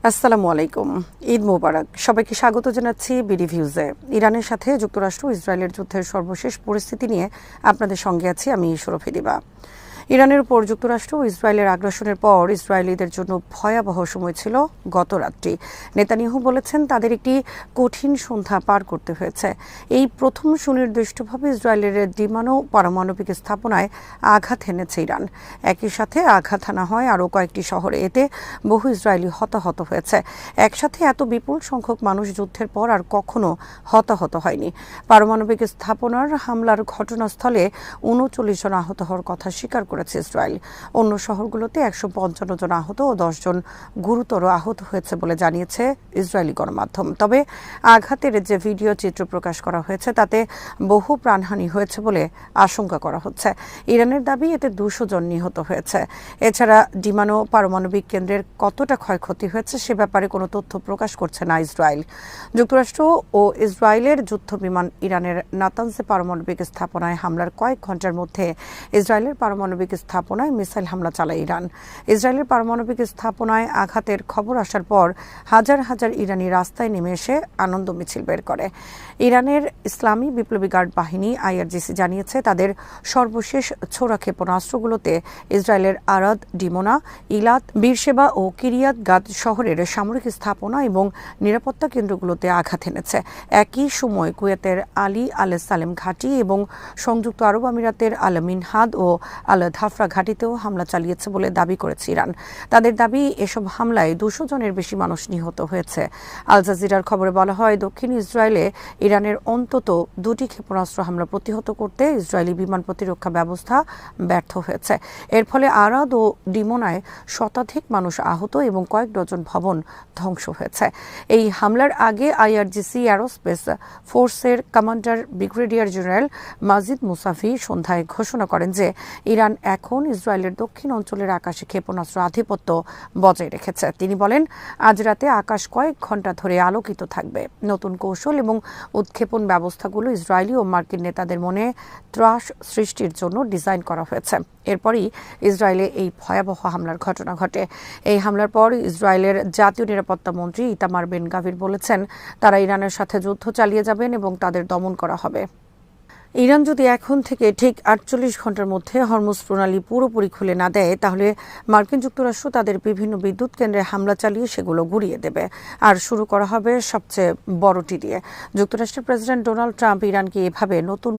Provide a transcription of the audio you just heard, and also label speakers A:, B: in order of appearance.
A: আসসালামু আলাইকুম। ঈদ মোবারক। সবাইকে স্বাগত জানাচ্ছি বিডিভিউজে। ইরানের সাথে যুক্তরাষ্ট্র ও ইসরায়েলের যুদ্ধের সর্বশেষ পরিস্থিতি নিয়ে আপনাদের সঙ্গে আছি আমি শরফি দিবা। ইরানের উপর যুক্তরাষ্ট্র ও ইসরায়েলের আগ্রাসনের পর ইসরায়েলিদের জন্য ভয়াবহ সময় ছিল গত রাত্রি। নেতানিয়াহু বলেছেন তাদের একটি কঠিন সন্ধ্যা পার করতে হয়েছে। এই প্রথম সুনির্দিষ্টভাবে ইসরায়েলের ডিমানো পারমাণবিক স্থাপনায় আঘাত এনেছে ইরান। একই সাথে আঘাত হানা হয় আরও কয়েকটি শহরে। এতে বহু ইসরায়েলি হতাহত হয়েছে। একসাথে এত বিপুল সংখ্যক মানুষ যুদ্ধের পর আর কখনো হতাহত হয়নি। পারমাণবিক স্থাপনার হামলার ঘটনাস্থলে ৩৯ জন আহত হওয়ার কথা স্বীকার করেছে ইসরায়েল। অন্য শহরগুলোতে ১৫৫ জন আহত ও ১০ জন গুরুতর আহত হয়েছে বলে জানিয়েছে ইসরায়েলি গণমাধ্যম। তবে আঘাতের যে ভিডিও চিত্র প্রকাশ করা হয়েছে তাতে বহু প্রাণহানি হয়েছে বলে আশঙ্কা করা হচ্ছে। ইরানের দাবি এতে ২০০ জন নিহত হয়েছে। এছাড়া ডিমানো পারমাণবিক কেন্দ্রের কতটা ক্ষয়ক্ষতি হয়েছে সে ব্যাপারে কোনো তথ্য প্রকাশ করছে না ইসরায়েল। যুক্তরাষ্ট্র ও ইসরায়েলের যুদ্ধ বিমান ইরানের নাতানজে পারমাণবিক স্থাপনায় হামলার কয়েক ঘণ্টার মধ্যে ইসরায়েলের পারমাণবিক স্থাপনায় মিসাইল হামলা চালায় ইরান। ইসরায়েলের পারমাণবিক স্থাপনায় আঘাতের খবর আসার পর হাজার হাজার ইরানি রাস্তায় নেমে এসে আনন্দ মিছিল বের করে। ইরানের ইসলামী বিপ্লবী গার্ড বাহিনী আইআরজিসি জানিয়েছে তাদের সর্বশেষ ছোড়া ক্ষেপণাস্ত্রগুলোতে ইসরায়েলের আরাদ, ডিমোনা, ইলাত, বীরশেবা ও কিরিয়াত গাদ শহরের সামরিক স্থাপনা এবং নিরাপত্তা কেন্দ্রগুলোতে আঘাত এনেছে। একই সময় কুয়েতের আলী আল সালেম ঘাঁটি এবং সংযুক্ত আরব আমিরাতের আল মিনহাদ ও আল ধাফরা ঘাঁটিতেও হামলা চালিয়েছে বলে দাবি করেছে ইরান। তাদের দাবি এসব হামলায় ২০০ জনের বেশি মানুষ নিহত হয়েছে। আল জাজিরার খবরে বলা হয় দক্ষিণ ইসরায়েলে ইরানের অন্তত ২টি ক্ষেপণাস্ত্র হামলা প্রতিহত করতে ইসরায়েলি বিমান প্রতিরক্ষা ব্যবস্থা ব্যর্থ হয়েছে। এর ফলে আরাদ ও ডিমোনায় শতাধিক মানুষ আহত এবং কয়েক ডজন ভবন ধ্বংস হয়েছে। এই হামলার আগে আইআরজিসি এরোস্পেস ফোর্সের কমান্ডার ব্রিগেডিয়ার জেনারেল মাজিদ মুসাফি সন্ধ্যায় ঘোষণা করেন যে ইরান এখন ইসরায়েলের দক্ষিণ অঞ্চলের আকাশে ক্ষেপণাস্ত্র আধিপত্য বজায় রেখেছে। তিনি বলেন আজ রাতে আকাশ কয়েক ঘণ্টা ধরে আলোকিত থাকবে। নতুন কৌশল এবং উৎক্ষেপণ ব্যবস্থাগুলো ইসরায়েলি ও মার্কিন নেতাদের মনে ত্রাস সৃষ্টির জন্য ডিজাইন করা হয়েছে। এরপরই ইসরায়েলে এই ভয়াবহ হামলার ঘটনা ঘটে। এই হামলার পর ইসরায়েলের জাতীয় নিরাপত্তা মন্ত্রী ইতামার বেন গাভির বলেছেন তারা ইরানের সাথে যুদ্ধ চালিয়ে যাবেন এবং তাদের দমন করা হবে। ইরান যদি এখন থেকে ঠিক ৪৮ ঘণ্টার মধ্যে হরমুজ প্রণালী পুরোপুরি খুলে না দেয় তাহলে মার্কিন যুক্তরাষ্ট্র তাদের বিভিন্ন বিদ্যুৎ কেন্দ্রে হামলা চালিয়ে সেগুলো গুঁড়িয়ে দেবে। আর শুরু করা হবে সবচেয়ে বড়টি দিয়ে। যুক্তরাষ্ট্রের প্রেসিডেন্ট ডোনাল্ড ট্রাম্প ইরানকে এভাবে নতুন